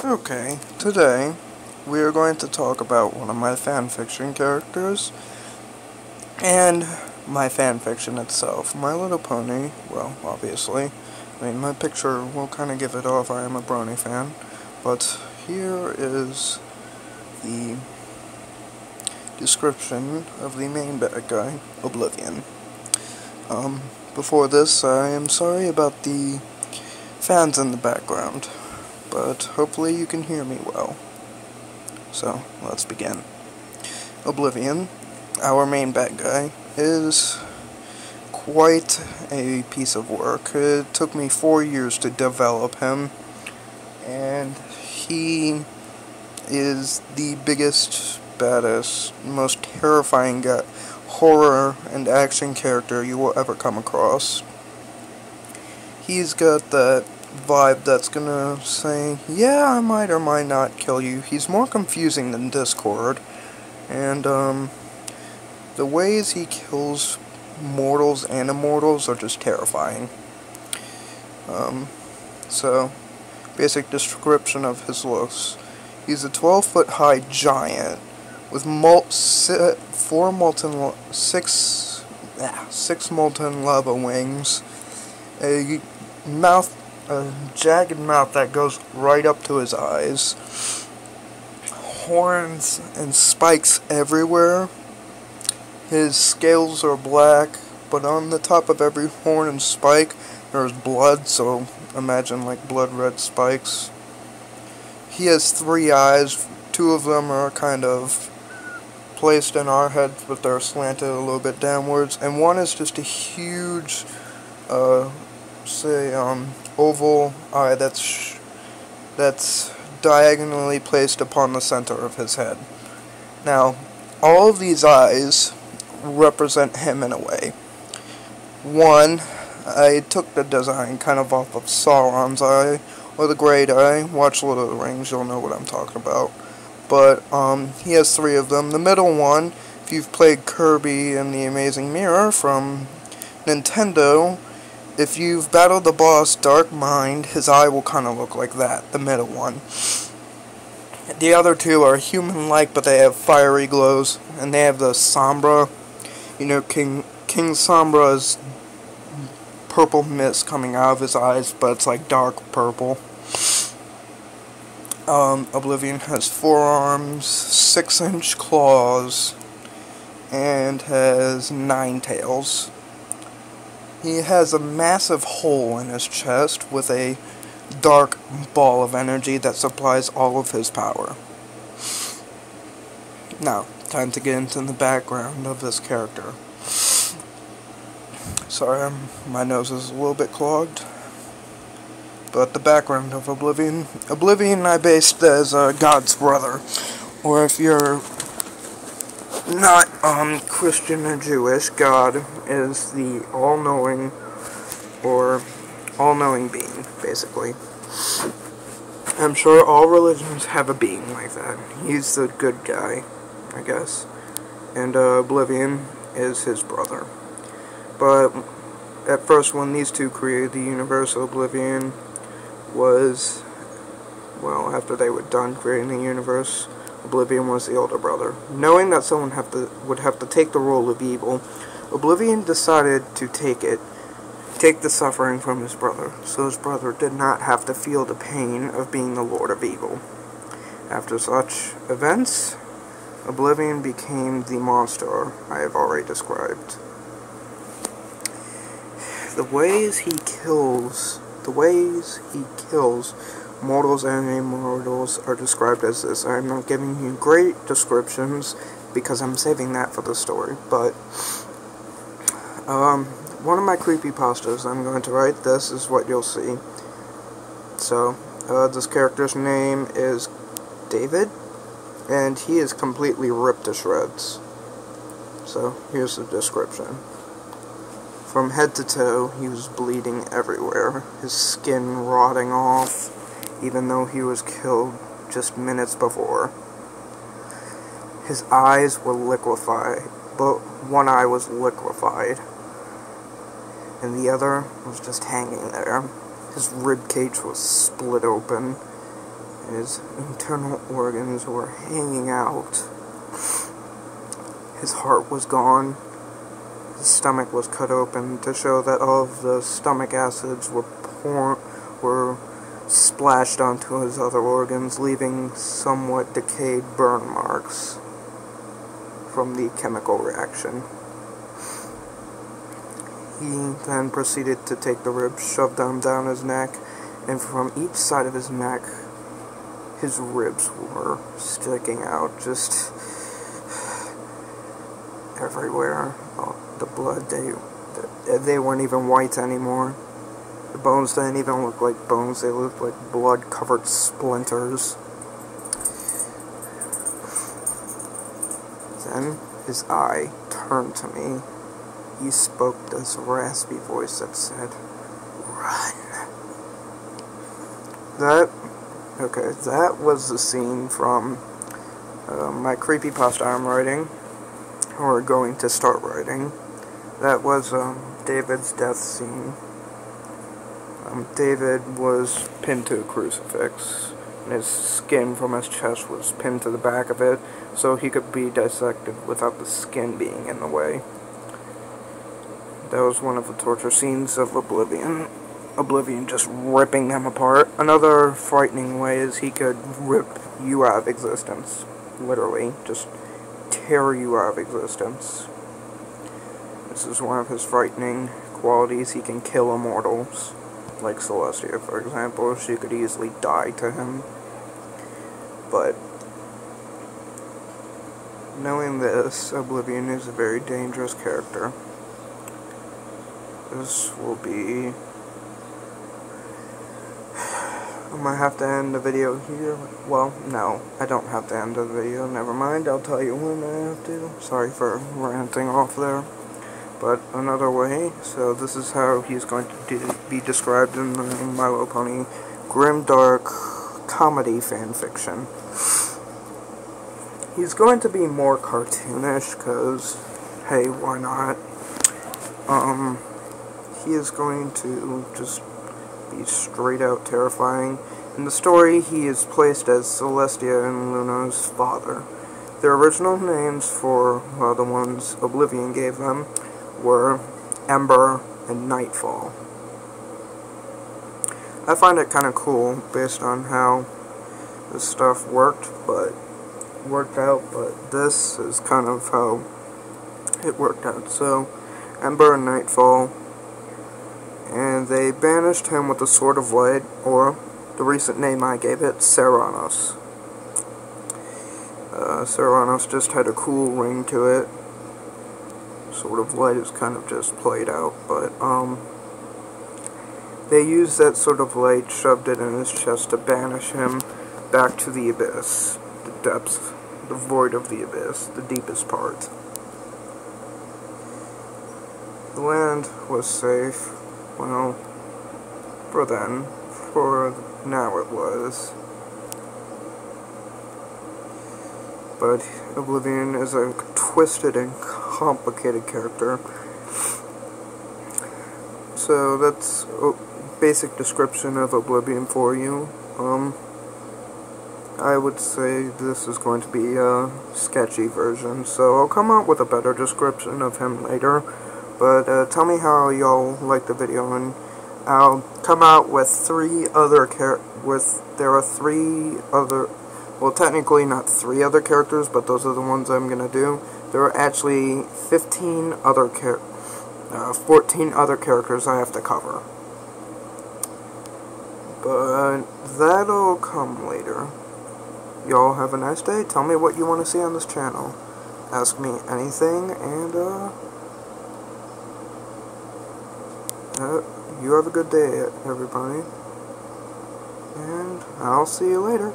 Okay, today we are going to talk about one of my fanfiction characters and my fanfiction itself. My Little Pony, well, obviously. I mean, my picture will kind of give it off. I am a Brony fan. But here is the description of the main bad guy, Oblivion. Before this, I am sorry about the fans in the background, but hopefully you can hear me well. So, let's begin. Oblivion, our main bad guy, is quite a piece of work. It took me 4 years to develop him, and he is the biggest, baddest, most terrifying horror and action character you will ever come across. He's got that vibe that's gonna say, yeah, I might or might not kill you. He's more confusing than Discord, and the ways he kills mortals and immortals are just terrifying. So, basic description of his looks. He's a 12-foot high giant with six molten lava wings, a jagged mouth that goes right up to his eyes, horns and spikes everywhere. His scales are black, but on the top of every horn and spike there's blood, so imagine like blood red spikes. He has 3 eyes. 2 of them are kind of placed in our heads, but they're slanted a little bit downwards, and one is just a huge oval eye that's diagonally placed upon the center of his head. Now, all of these eyes represent him in a way. One, I took the design kind of off of Sauron's eye, or the Great Eye. Watch Lord of the Rings, you'll know what I'm talking about. But, he has 3 of them. The middle one, if you've played Kirby and the Amazing Mirror from Nintendo, if you've battled the boss Dark Mind, his eye will kind of look like that, the middle one. The other 2 are human-like, but they have fiery glows, and they have the Sombra. You know, King Sombra's purple mist coming out of his eyes, but it's like dark purple. Oblivion has 4 arms, 6-inch claws, and has 9 tails. He has a massive hole in his chest with a dark ball of energy that supplies all of his power. Now, time to get into the background of this character. Sorry, my nose is a little bit clogged. But the background of Oblivion. Oblivion I based as God's brother. Or if you're not Christian or Jewish, God is the all-knowing or all-knowing being, basically. I'm sure all religions have a being like that. He's the good guy, I guess. And Oblivion is his brother. But at first, when these 2 created the universe, Oblivion was, well, after they were done creating the universe, Oblivion was the older brother. Knowing that someone would have to take the role of evil, Oblivion decided to take the suffering from his brother, so his brother did not have to feel the pain of being the Lord of Evil. After such events, Oblivion became the monster I have already described. The ways he kills mortals and immortals are described as this. I'm not giving you great descriptions because I'm saving that for the story, but one of my creepypastas I'm going to write, this is what you'll see. So, this character's name is David, and he is completely ripped to shreds. So, here's the description. From head to toe, he was bleeding everywhere, his skin rotting off, even though he was killed just minutes before. His eyes were liquefied, but one eye was liquefied, and the other was just hanging there. His rib cage was split open, His internal organs were hanging out. His heart was gone. His stomach was cut open to show that all of the stomach acids were splashed onto his other organs, leaving somewhat decayed burn marks from the chemical reaction. He then proceeded to take the ribs, shove them down his neck, and from each side of his neck, his ribs were sticking out, just everywhere. Oh, the blood, they weren't even white anymore. The bones didn't even look like bones, they looked like blood-covered splinters. Then his eye turned to me. He spoke this raspy voice that said, "Run." That was the scene from my creepypasta I'm writing, or going to start writing. That was David's death scene. David was pinned to a crucifix, and his skin from his chest was pinned to the back of it, so he could be dissected without the skin being in the way. That was one of the torture scenes of Oblivion. Oblivion just ripping them apart. Another frightening way is he could rip you out of existence. Literally, just tear you out of existence. This is one of his frightening qualities. He can kill immortals. Like Celestia, for example. She could easily die to him. But knowing this, Oblivion is a very dangerous character. This will be... I might have to end the video here. Well, no, I don't have to end the video. Never mind, I'll tell you when I have to. Sorry for ranting off there. But another way, so this is how he's going to be described in the My Little Pony grimdark comedy fanfiction. He's going to be more cartoonish, because, hey, why not? He is going to just be straight out terrifying. In the story, he is placed as Celestia and Luna's father. Their original names for, the ones Oblivion gave them, were Ember and Nightfall. I find it kind of cool based on how this stuff worked out, but this is kind of how it worked out. So, Ember and Nightfall, and they banished him with the Sword of Light, or the recent name I gave it, Serranos. Serranos just had a cool ring to it. Sword of Light is kind of just played out, but they used that Sword of Light, shoved it in his chest to banish him back to the abyss, the depths, the void of the abyss, the deepest part. The land was safe, well, for then, for now it was. But Oblivion is a twisted and complicated character. So that's a basic description of Oblivion for you. I would say this is going to be a sketchy version, so I'll come out with a better description of him later. But tell me how y'all like the video, and I'll come out with there are 3 other, well, technically not 3 other characters, but those are the ones I'm gonna do. There are actually 14 other characters I have to cover. But that'll come later. Y'all have a nice day. Tell me what you want to see on this channel. Ask me anything, and you have a good day, everybody. And I'll see you later.